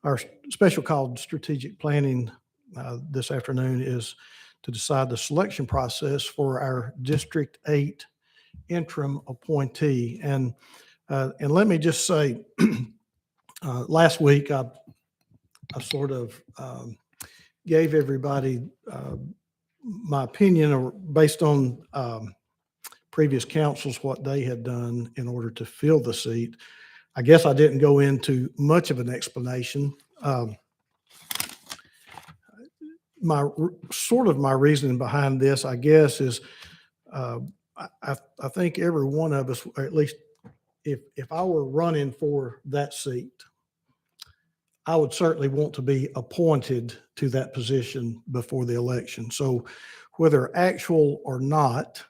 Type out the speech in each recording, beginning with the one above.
Our special called strategic planning this afternoon is to decide the selection process for our District 8 interim appointee. And let me just say, last week I sort of gave everybody my opinion based on previous councils, what they had done in order to fill the seat. I guess I didn't go into much of an explanation. My reasoning behind this, I guess, is I think every one of us, or at least if I were running for that seat, I would certainly want to be appointed to that position before the election. So whether actual or not,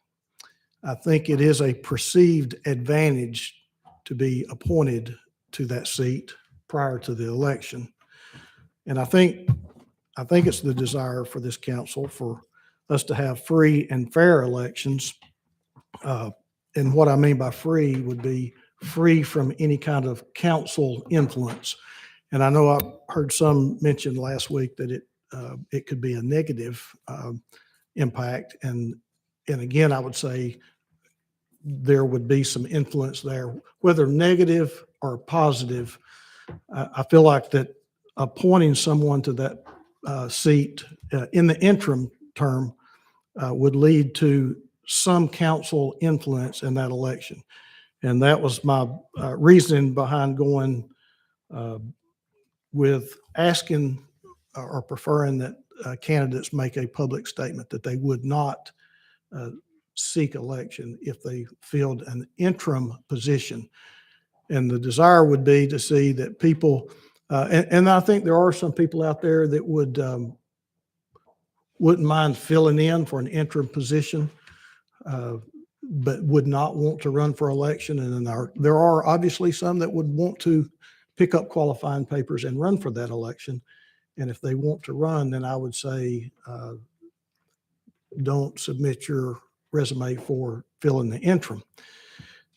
I think it is a perceived advantage to be appointed to that seat prior to the election. And I think it's the desire for this council for us to have free and fair elections. And what I mean by free would be free from any kind of council influence. And I know I heard some mention last week that it could be a negative impact. And again, I would say there would be some influence there, whether negative or positive. I feel like that appointing someone to that seat in the interim term would lead to some council influence in that election. And that was my reasoning behind going with asking or preferring that candidates make a public statement that they would not seek election if they filled an interim position. And the desire would be to see that people, and I think there are some people out there that wouldn't mind filling in for an interim position, but would not want to run for election. And then there are obviously some that would want to pick up qualifying papers and run for that election. And if they want to run, then I would say don't submit your resume for filling the interim.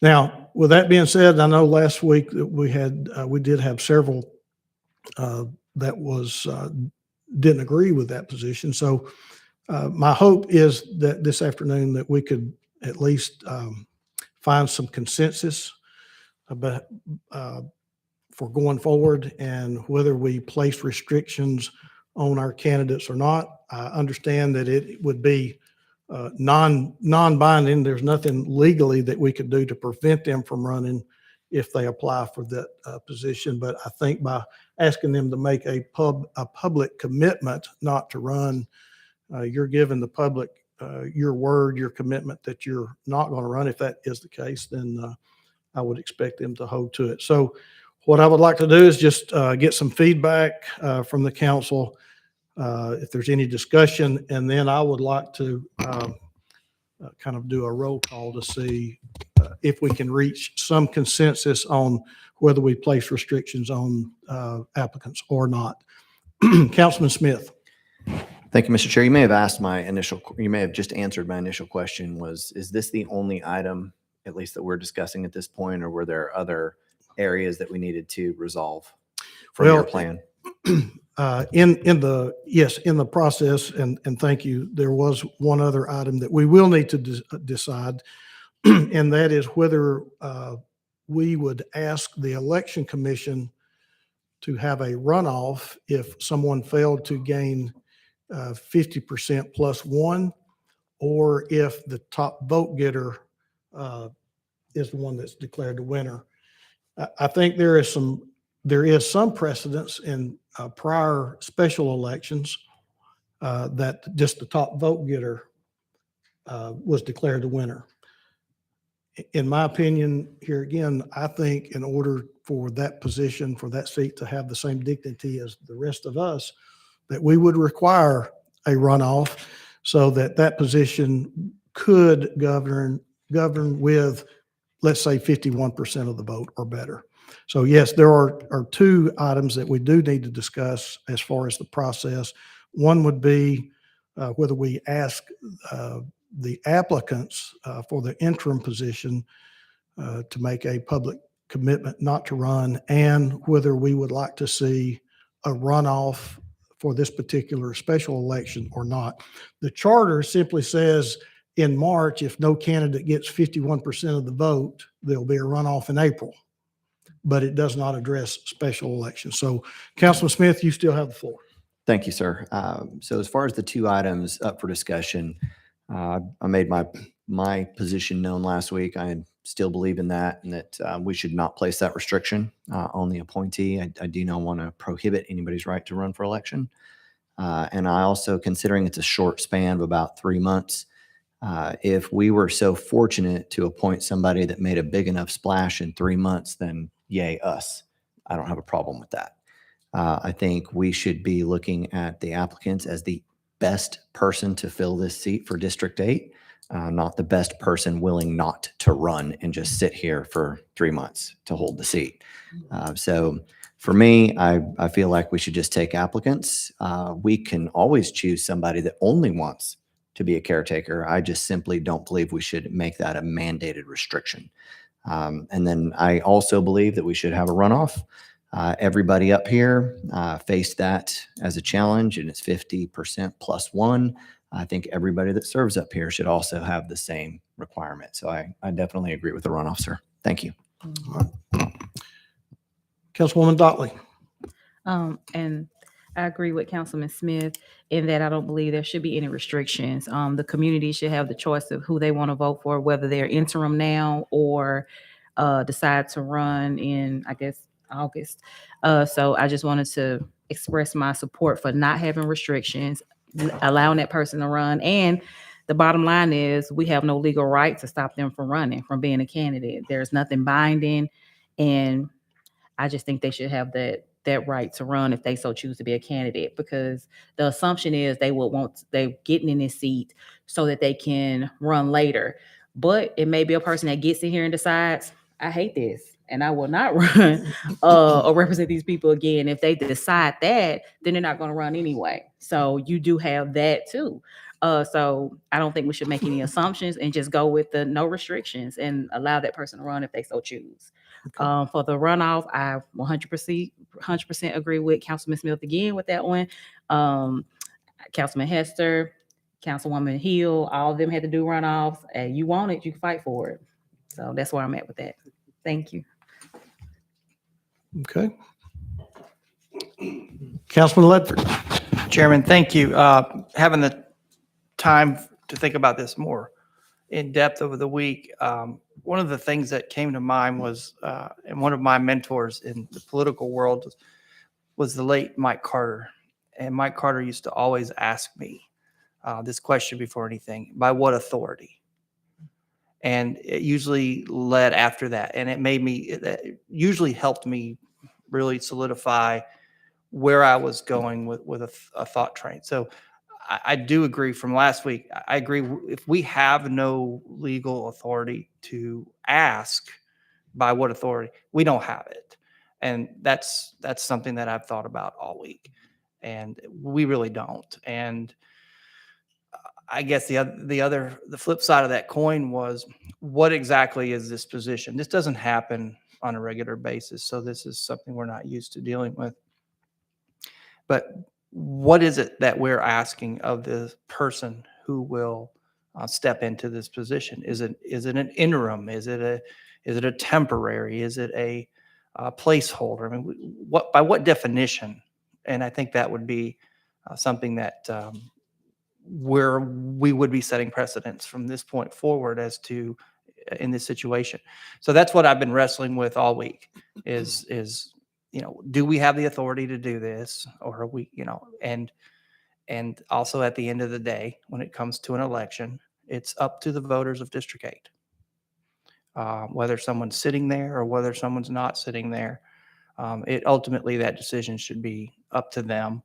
Now, with that being said, I know last week that we did have several that didn't agree with that position. So my hope is that this afternoon that we could at least find some consensus about for going forward, and whether we place restrictions on our candidates or not. I understand that it would be non-binding. There's nothing legally that we could do to prevent them from running if they apply for that position. But I think by asking them to make a public commitment not to run, you're giving the public your word, your commitment that you're not going to run. If that is the case, then I would expect them to hold to it. So what I would like to do is just get some feedback from the council, if there's any discussion, and then I would like to kind of do a roll call to see if we can reach some consensus on whether we place restrictions on applicants or not. Councilman Smith. Thank you, Mr. Chair. You may have just answered my initial question. Is this the only item, at least that we're discussing at this point, or were there other areas that we needed to resolve from your plan? In the process, and thank you, there was one other item that we will need to decide, and that is whether we would ask the election commission to have a runoff if someone failed to gain 50% plus one, or if the top vote getter is the one that's declared the winner. I think there is some precedence in prior special elections that just the top vote getter was declared the winner. In my opinion, here again, I think in order for that position, for that seat to have the same dignity as the rest of us, that we would require a runoff so that position could govern with, let's say, 51% of the vote or better. So yes, there are two items that we do need to discuss as far as the process. One would be whether we ask the applicants for the interim position to make a public commitment not to run, and whether we would like to see a runoff for this particular special election or not. The charter simply says in March, if no candidate gets 51% of the vote, there'll be a runoff in April. But it does not address special elections. So Councilman Smith, you still have the floor. Thank you, sir. So as far as the two items up for discussion, I made my position known last week. I still believe in that, and that we should not place that restriction on the appointee. I do not want to prohibit anybody's right to run for election. And I also, considering it's a short span of about 3 months, if we were so fortunate to appoint somebody that made a big enough splash in 3 months, then yay us. I don't have a problem with that. I think we should be looking at the applicants as the best person to fill this seat for District 8, not the best person willing not to run and just sit here for 3 months to hold the seat. So for me, I feel like we should just take applicants. We can always choose somebody that only wants to be a caretaker. I just simply don't believe we should make that a mandated restriction. And then I also believe that we should have a runoff. Everybody up here faced that as a challenge, and it's 50% plus one. I think everybody that serves up here should also have the same requirement. So I definitely agree with the runoff, sir. Thank you. Councilwoman Dotley. And I agree with Councilman Smith in that I don't believe there should be any restrictions. The community should have the choice of who they want to vote for, whether they're interim now or decide to run in, I guess, August. So I just wanted to express my support for not having restrictions, allowing that person to run. And the bottom line is we have no legal right to stop them from running, from being a candidate. There's nothing binding. And I just think they should have that right to run if they so choose to be a candidate, because the assumption is they're getting in this seat so that they can run later. But it may be a person that gets in here and decides, I hate this and I will not run or represent these people again. If they decide that, then they're not going to run anyway. So you do have that too. So I don't think we should make any assumptions and just go with the no restrictions and allow that person to run if they so choose. Okay. For the runoff, I 100% agree with Councilman Smith again with that one. Councilman Hester, Councilwoman Hill, all of them had to do runoffs. And you want it, you can fight for it. So that's where I'm at with that. Thank you. Okay. Councilman Ledford. Chairman, thank you. Having the time to think about this more in depth over the week, one of the things that came to mind was, and one of my mentors in the political world was the late Mike Carter. And Mike Carter used to always ask me this question before anything: by what authority? And it usually led after that. And it usually helped me really solidify where I was going with a thought train. So I do agree from last week. I agree. If we have no legal authority to ask by what authority, we don't have it. And that's something that I've thought about all week. And we really don't. And I guess the flip side of that coin was, what exactly is this position? This doesn't happen on a regular basis. So this is something we're not used to dealing with. But what is it that we're asking of the person who will step into this position? Is it an interim? Is it a temporary? Is it a placeholder? I mean, by what definition? And I think that would be something that where we would be setting precedents from this point forward as to in this situation. So that's what I've been wrestling with all week is do we have the authority to do this, or are we, and also at the end of the day, when it comes to an election, it's up to the voters of District 8. Whether someone's sitting there or whether someone's not sitting there, ultimately that decision should be up to them.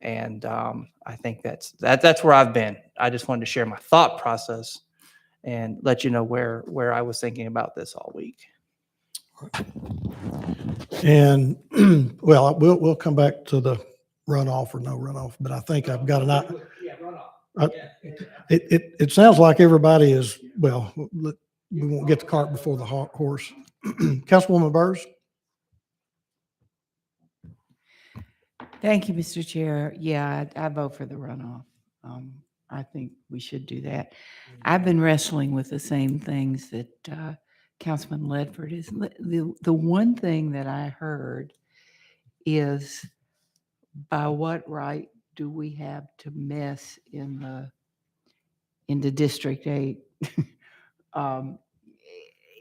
And I think that's where I've been. I just wanted to share my thought process and let you know where I was thinking about this all week. And well, we'll come back to the runoff or no runoff, but I think I've got it sounds like everybody is, well, we won't get the cart before the horse. Councilwoman Burrs. Thank you, Mr. Chair. Yeah, I vote for the runoff. I think we should do that. I've been wrestling with the same things that Councilman Ledford is. The one thing that I heard is, by what right do we have to mess in the District 8? Um,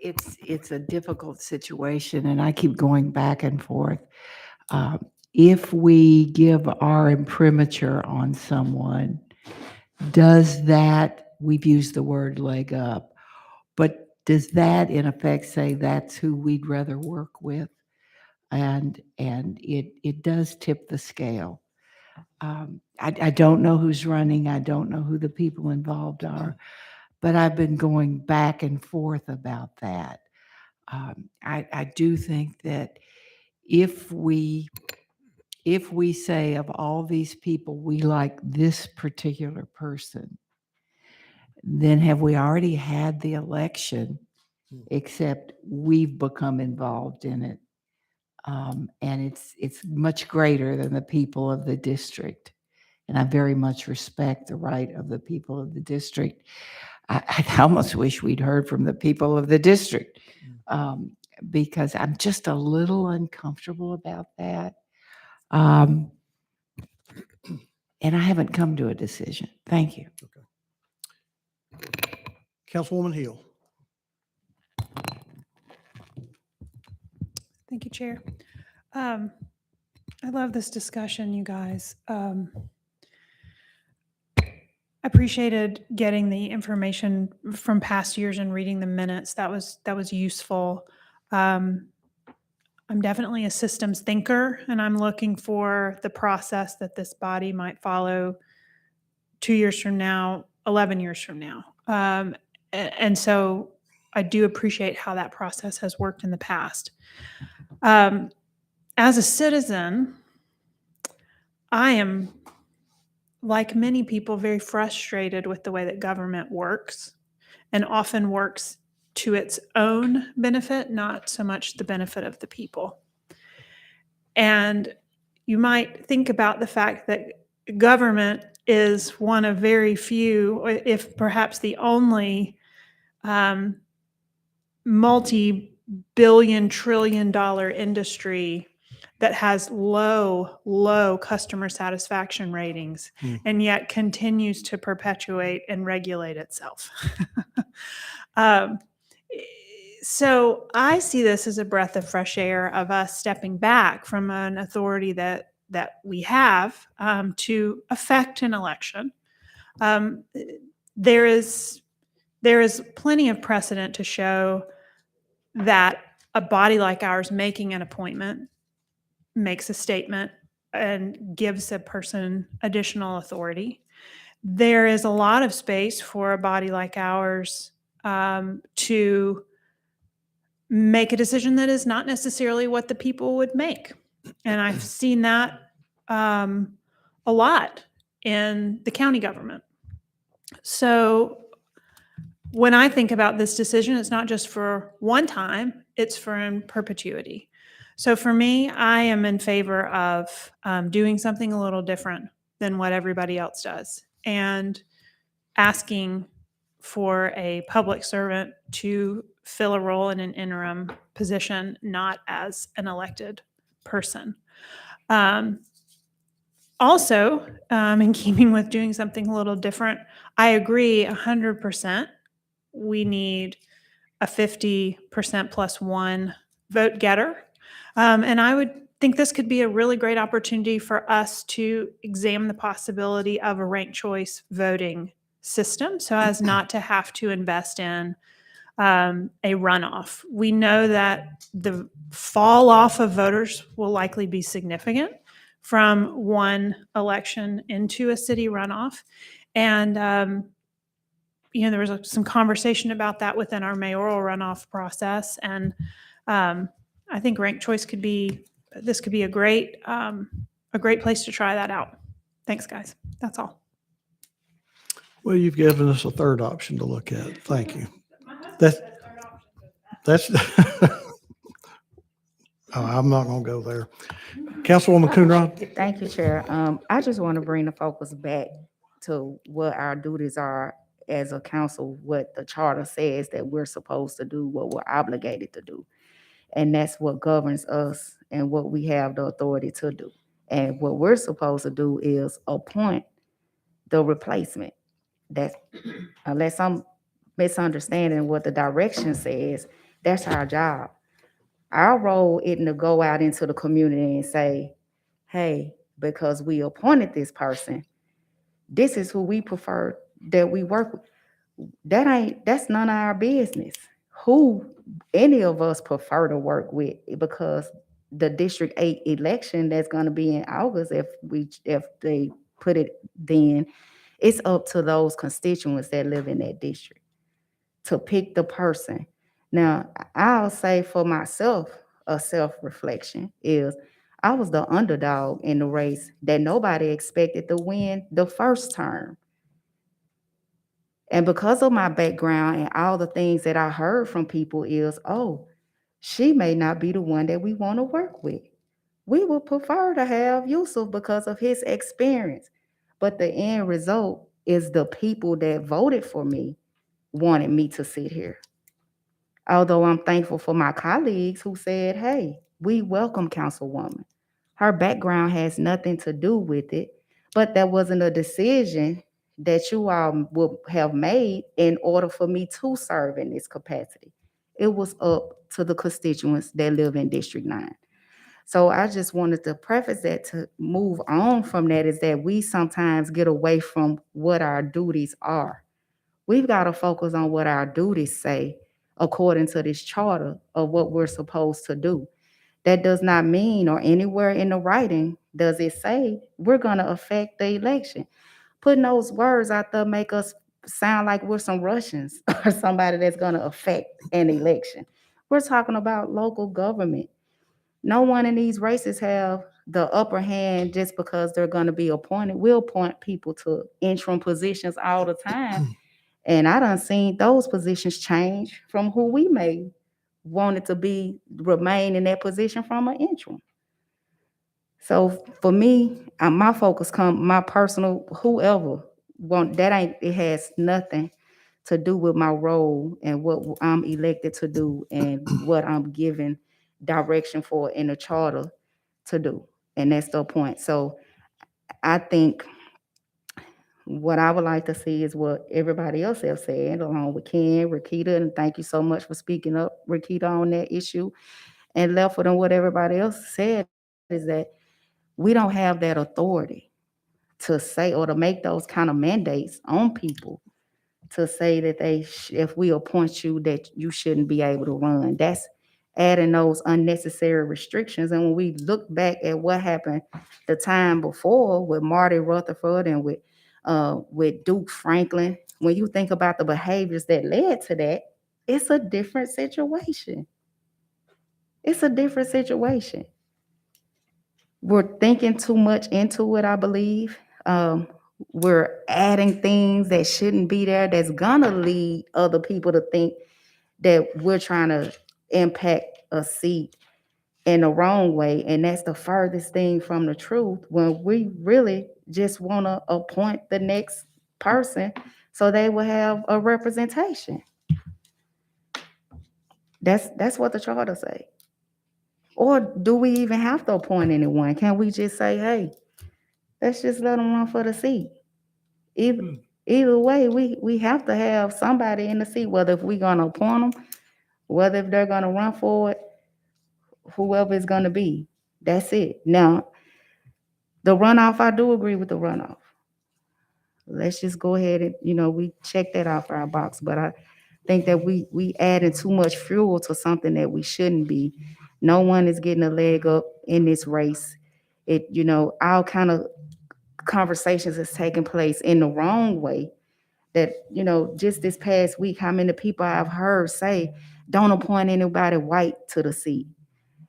it's a difficult situation, and I keep going back and forth. If we give our imprimatur on someone, does that, we've used the word leg up, but does that in effect say that's who we'd rather work with? And it does tip the scale. I don't know who's running. I don't know who the people involved are, but I've been going back and forth about that. I do think that if we say of all these people, we like this particular person, then have we already had the election, except we've become involved in it? And it's much greater than the people of the district. And I very much respect the right of the people of the district. I almost wish we'd heard from the people of the district, because I'm just a little uncomfortable about that. And I haven't come to a decision. Thank you. Councilwoman Hill. Thank you, Chair. I love this discussion, you guys. I appreciated getting the information from past years and reading the minutes. That was useful. I'm definitely a systems thinker, and I'm looking for the process that this body might follow 2 years from now, 11 years from now. And so I do appreciate how that process has worked in the past. As a citizen, I am, like many people, very frustrated with the way that government works, and often works to its own benefit, not so much the benefit of the people. And you might think about the fact that government is one of very few, if perhaps the only, multi-billion, trillion-dollar industry that has low customer satisfaction ratings, and yet continues to perpetuate and regulate itself. So I see this as a breath of fresh air of us stepping back from an authority that we have to affect an election. There is plenty of precedent to show that a body like ours making an appointment makes a statement and gives a person additional authority. There is a lot of space for a body like ours to make a decision that is not necessarily what the people would make. And I've seen that a lot in the county government. So when I think about this decision, it's not just for one time, it's for in perpetuity. So for me, I am in favor of doing something a little different than what everybody else does, and asking for a public servant to fill a role in an interim position, not as an elected person. Also, in keeping with doing something a little different, I agree 100%. We need a 50% plus one vote getter. And I would think this could be a really great opportunity for us to examine the possibility of a ranked choice voting system, so as not to have to invest in a runoff. We know that the fall off of voters will likely be significant from one election into a city runoff. And, there was some conversation about that within our mayoral runoff process. And I think ranked choice could be a great place to try that out. Thanks, guys. That's all. Well, you've given us a third option to look at. Thank you. That's I'm not going to go there. Councilwoman Coonrod? Thank you, Chair. I just want to bring the focus back to what our duties are as a council, what the charter says that we're supposed to do, what we're obligated to do. And that's what governs us and what we have the authority to do. And what we're supposed to do is appoint the replacement. That's, unless I'm misunderstanding what the direction says, that's our job. Our role isn't to go out into the community and say, hey, because we appointed this person, this is who we prefer that we work with. That's none of our business. Who any of us prefer to work with, because the District 8 election that's gonna be in August, if they put it then, it's up to those constituents that live in that district to pick the person. Now, I'll say for myself, a self-reflection is I was the underdog in the race that nobody expected to win the first term. And because of my background and all the things that I heard from people is, oh, she may not be the one that we want to work with. We would prefer to have Yusuf because of his experience. But the end result is the people that voted for me wanted me to sit here. Although I'm thankful for my colleagues who said, hey, we welcome Councilwoman. Her background has nothing to do with it, but that wasn't a decision that you all would have made in order for me to serve in this capacity. It was up to the constituents that live in District 9. So I just wanted to preface that to move on from that is that we sometimes get away from what our duties are. We've got to focus on what our duties say according to this charter of what we're supposed to do. That does not mean, or anywhere in the writing does it say we're going to affect the election. Putting those words out there make us sound like we're some Russians or somebody that's going to affect an election. We're talking about local government. No one in these races have the upper hand just because they're going to be appointed. We'll appoint people to interim positions all the time. And I done seen those positions change from who we may want it to be, remain in that position from an interim. So for me, my focus my personal, whoever it has nothing to do with my role and what I'm elected to do and what I'm given direction for in the charter to do. And that's the point. So I think what I would like to see is what everybody else has said, along with Ken, Rakita, and thank you so much for speaking up, Rakita, on that issue. And left with what everybody else said is that we don't have that authority to say or to make those kind of mandates on people to say that if we appoint you, that you shouldn't be able to run. That's adding those unnecessary restrictions. And when we look back at what happened the time before with Marty Rutherford and with Duke Franklin, when you think about the behaviors that led to that, it's a different situation. It's a different situation. We're thinking too much into it, I believe. We're adding things that shouldn't be there that's gonna lead other people to think that we're trying to impact a seat in the wrong way. And that's the furthest thing from the truth when we really just want to appoint the next person so they will have a representation. That's what the charter say. Or do we even have to appoint anyone? Can we just say, hey, let's just let them run for the seat? Either way, we have to have somebody in the seat, whether if we're gonna appoint them, whether if they're gonna run for it, whoever it's gonna be. That's it. Now, the runoff, I do agree with the runoff. Let's just go ahead and, we check that off our box, but I think that we adding too much fuel to something that we shouldn't be. No one is getting a leg up in this race. All kind of conversations is taking place in the wrong way. That, just this past week, how many people I've heard say, don't appoint anybody white to the seat.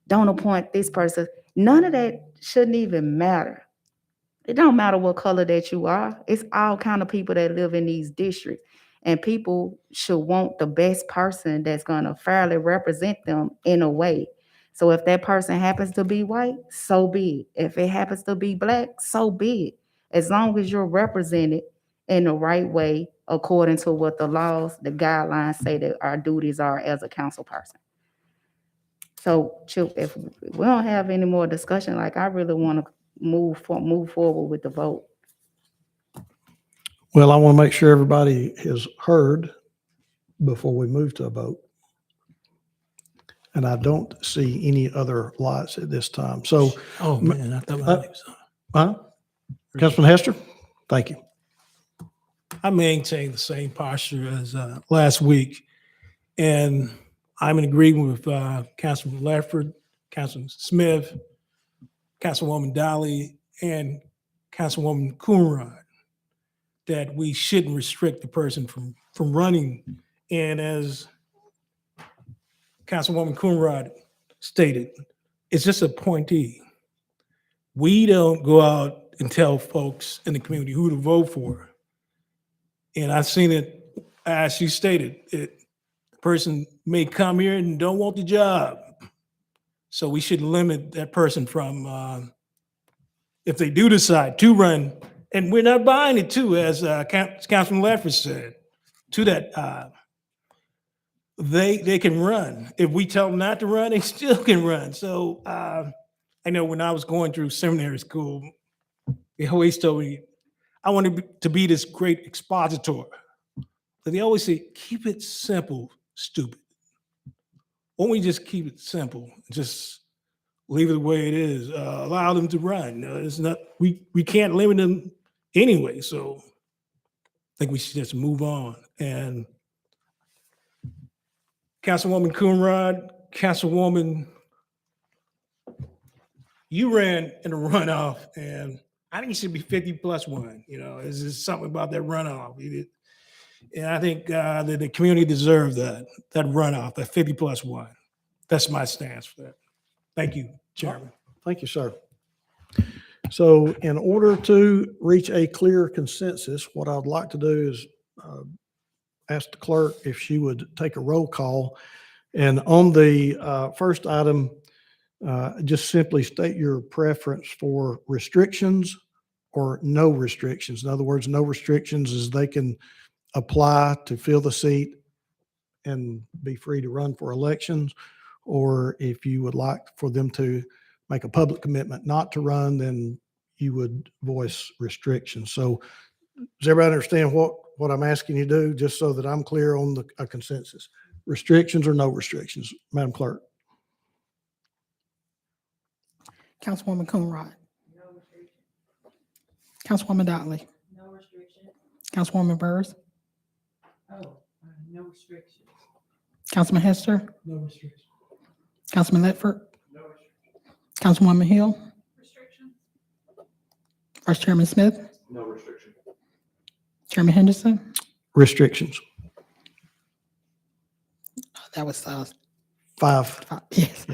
Don't appoint this person. None of that shouldn't even matter. It don't matter what color that you are. It's all kind of people that live in these districts. And people should want the best person that's going to fairly represent them in a way. So if that person happens to be white, so be it. If it happens to be black, so be it. As long as you're represented in the right way, according to what the laws, the guidelines say that our duties are as a council person. So Chip, if we don't have any more discussion, like I really want to move forward with the vote. Well, I want to make sure everybody has heard before we move to a vote. And I don't see any other lights at this time. So, Oh, man, I thought my light was on. Councilman Hester, thank you. I maintain the same posture as last week. And I'm in agreement with Councilman Ledford, Councilman Smith, Councilwoman Dolly, and Councilwoman Coonrod, that we shouldn't restrict the person from running. And as Councilwoman Coonrod stated, it's just a appointee. We don't go out and tell folks in the community who to vote for. And I've seen it, as you stated, the person may come here and don't want the job. So we should limit that person from, if they do decide to run, and we're not buying it too, as Councilman Ledford said, to that, they can run. If we tell them not to run, they still can run. So I know when I was going through seminary school, they always told me, I wanted to be this great expositor. But they always say, keep it simple, stupid. Why don't we just keep it simple? Just leave it the way it is. Allow them to run. It's not, we can't limit them anyway. So I think we should just move on. And Councilwoman Coonrod, Councilwoman, you ran in a runoff, and I think it should be 50+1. You know, it's just something about that runoff. And I think that the community deserves that runoff, that 50+1. That's my stance for that. Thank you, Chairman. Thank you, sir. So in order to reach a clear consensus, what I'd like to do is ask the clerk if she would take a roll call. And on the first item, just simply state your preference for restrictions or no restrictions. In other words, no restrictions is they can apply to fill the seat and be free to run for elections. Or if you would like for them to make a public commitment not to run, then you would voice restrictions. So does everybody understand what I'm asking you to do, just so that I'm clear on a consensus? Restrictions or no restrictions, Madam Clerk? Councilwoman Coonrod. Councilwoman Dotley. No restrictions. Councilwoman Burrs. No restrictions. Councilman Hester. No restrictions. Councilman Ledford. Councilwoman Hill. Restrictions. Vice Chairman Smith. No restriction. Chairman Henderson. Restrictions. That was Five. yes.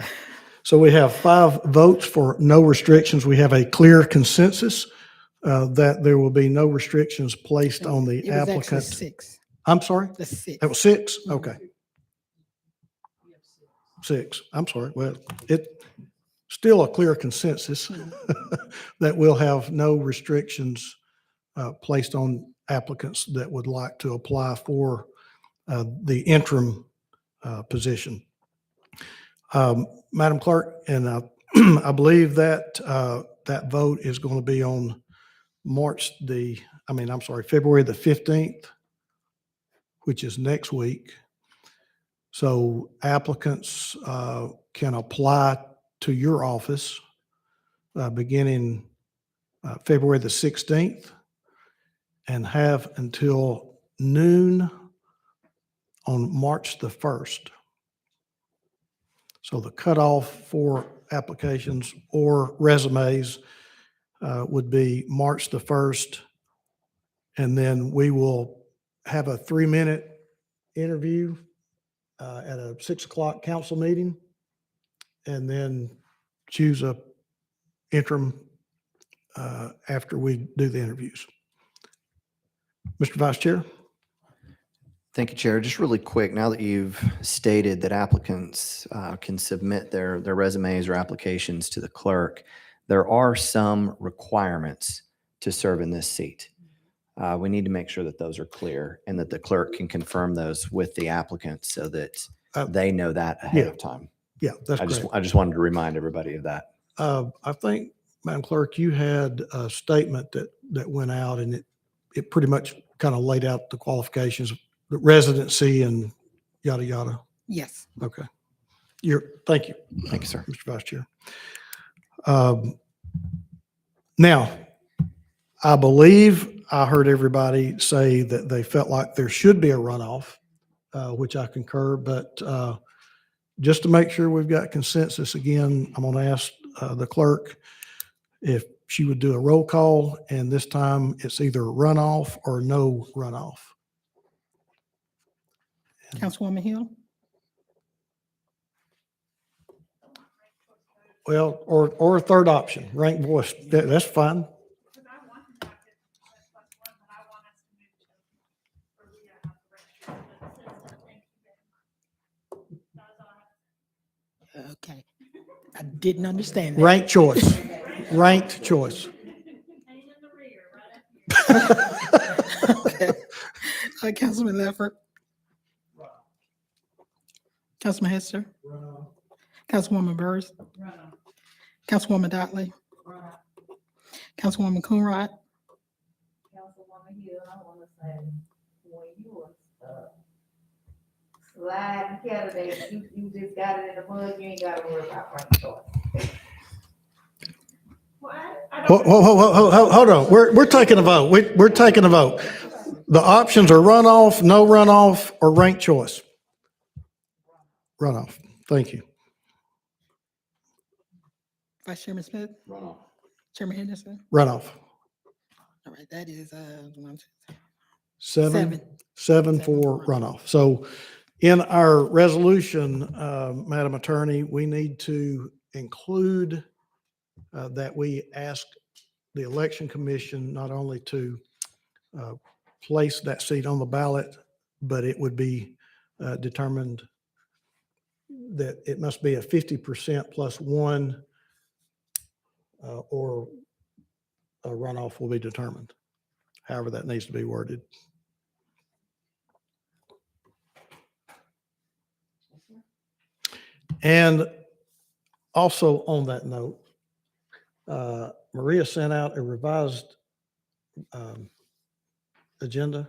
So we have 5 votes for no restrictions. We have a clear consensus that there will be no restrictions placed on the It was actually applicant. 6. I'm sorry? The 6. That was 6? Okay. 6. I'm sorry. Well, it still a clear consensus that we'll have no restrictions placed on applicants that would like to apply for the interim position. Madam Clerk, and I believe that that vote is going to be on February the 15th, which is next week. So applicants can apply to your office beginning February the 16th and have until noon on March the 1st. So the cutoff for applications or resumes would be March the 1st. And then we will have a 3-minute interview at a 6 o'clock council meeting, and then choose a interim after we do the interviews. Mr. Vice Chair? Thank you, Chair. Just really quick, now that you've stated that applicants can submit their resumes or applications to the clerk, there are some requirements to serve in this seat. We need to make sure that those are clear and that the clerk can confirm those with the applicant so that they know that ahead yeah. of time. Yeah, that's I correct. just wanted to remind everybody of that. I think, Madam Clerk, you had a statement that went out and it pretty much kind of laid out the qualifications, the residency and yada, yada. Yes. Okay. Thank you. Thank you, sir. Mr. Vice Chair. Now, I believe I heard everybody say that they felt like there should be a runoff, which I concur, but just to make sure we've got consensus again, I'm going to ask the clerk if she would do a roll call, and this time it's either runoff or no runoff. Councilwoman Hill? Well, or a third option, ranked voice. That's fine. Okay. I didn't understand that. Ranked choice. Ranked choice. Okay. Councilman Ledford? Councilman Hester? Councilwoman Burrs? Councilwoman Dotley? Councilwoman Coonrod? Councilwoman Hill, I want to say, when you were sliding candidate, you just got it in the mud, you ain't got to worry about ranked choice. Hold on. We're taking a vote. We're taking a vote. The options are runoff, no runoff, or ranked choice. Runoff. Thank you. Vice Chairman Smith? Chairman Henderson? Runoff. All right, that is, 7 Seven for for runoff. So in our resolution, Madam Attorney, we need to include that we ask the Election Commission not only to place that seat on the ballot, but it would be determined that it must be a 50% plus one, or a runoff will be determined. However, that needs to be worded. And also on that note, Maria sent out a revised agenda,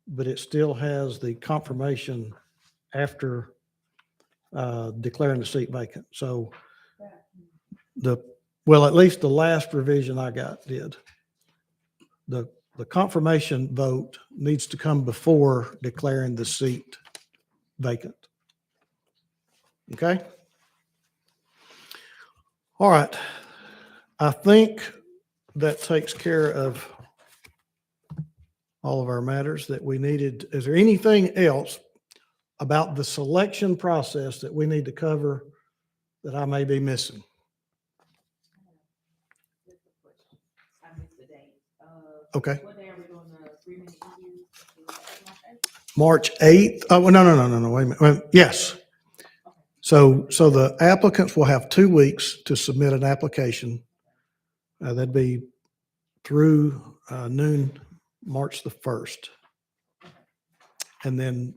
but it still has the confirmation after declaring the seat vacant. So well, at least the last revision I got did. The confirmation vote needs to come before declaring the seat vacant. Okay? All right. I think that takes care of all of our matters that we needed. Is there anything else about the selection process that we need to cover that I may be missing? Okay. March 8th. Oh, no. Wait a minute. Well, yes. So the applicants will have 2 weeks to submit an application. That'd be through noon, March the 1st. And then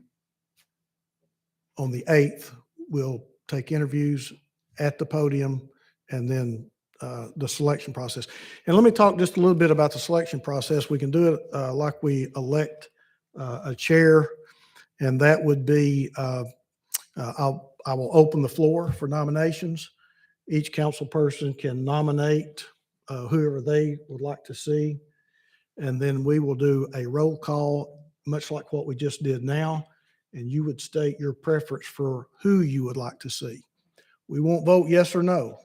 on the 8th, we'll take interviews at the podium and then the selection process. And let me talk just a little bit about the selection process. We can do it like we elect a chair, and that would be, I will open the floor for nominations. Each council person can nominate whoever they would like to see. And then we will do a roll call, much like what we just did now. And you would state your preference for who you would like to see. We won't vote yes or no,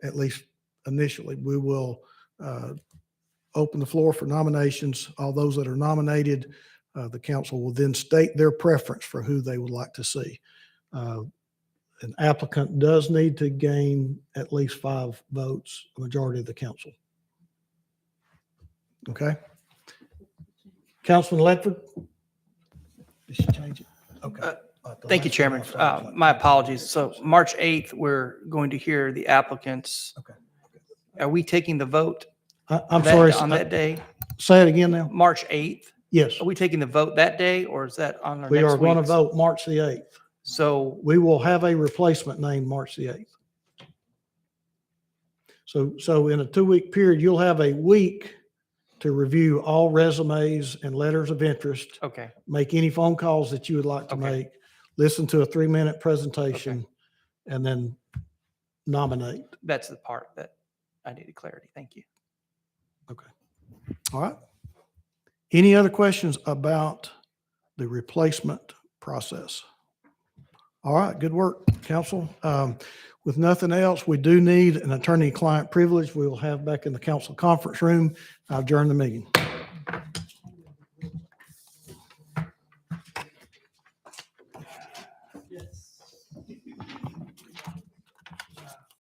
at least initially. We will open the floor for nominations. All those that are nominated, the council will then state their preference for who they would like to see. An applicant does need to gain at least 5 votes, a majority of the council. Okay? Councilman Ledford? Did she change it? Okay. Thank you, Chairman. My apologies. So March 8th, we're going to hear the applicants. Okay. Are we taking the vote I'm that- sorry. on that day? Say it again now. March 8th? Yes, Are we taking the vote that day or is that on our we next are going to week's? vote March the 8th. So, We will have a replacement named March the 8th. So in a 2-week period, you'll have a week to review all resumes and letters of interest, okay, make any phone calls that you would like to Okay. make, listen to a 3-minute presentation, and then nominate. that's the part that I needed clarity. Thank you. All right. Any other questions about the replacement process? All right, good work, council. With nothing else, we do need an attorney-client privilege we will have back in the council conference room. I adjourn the meeting.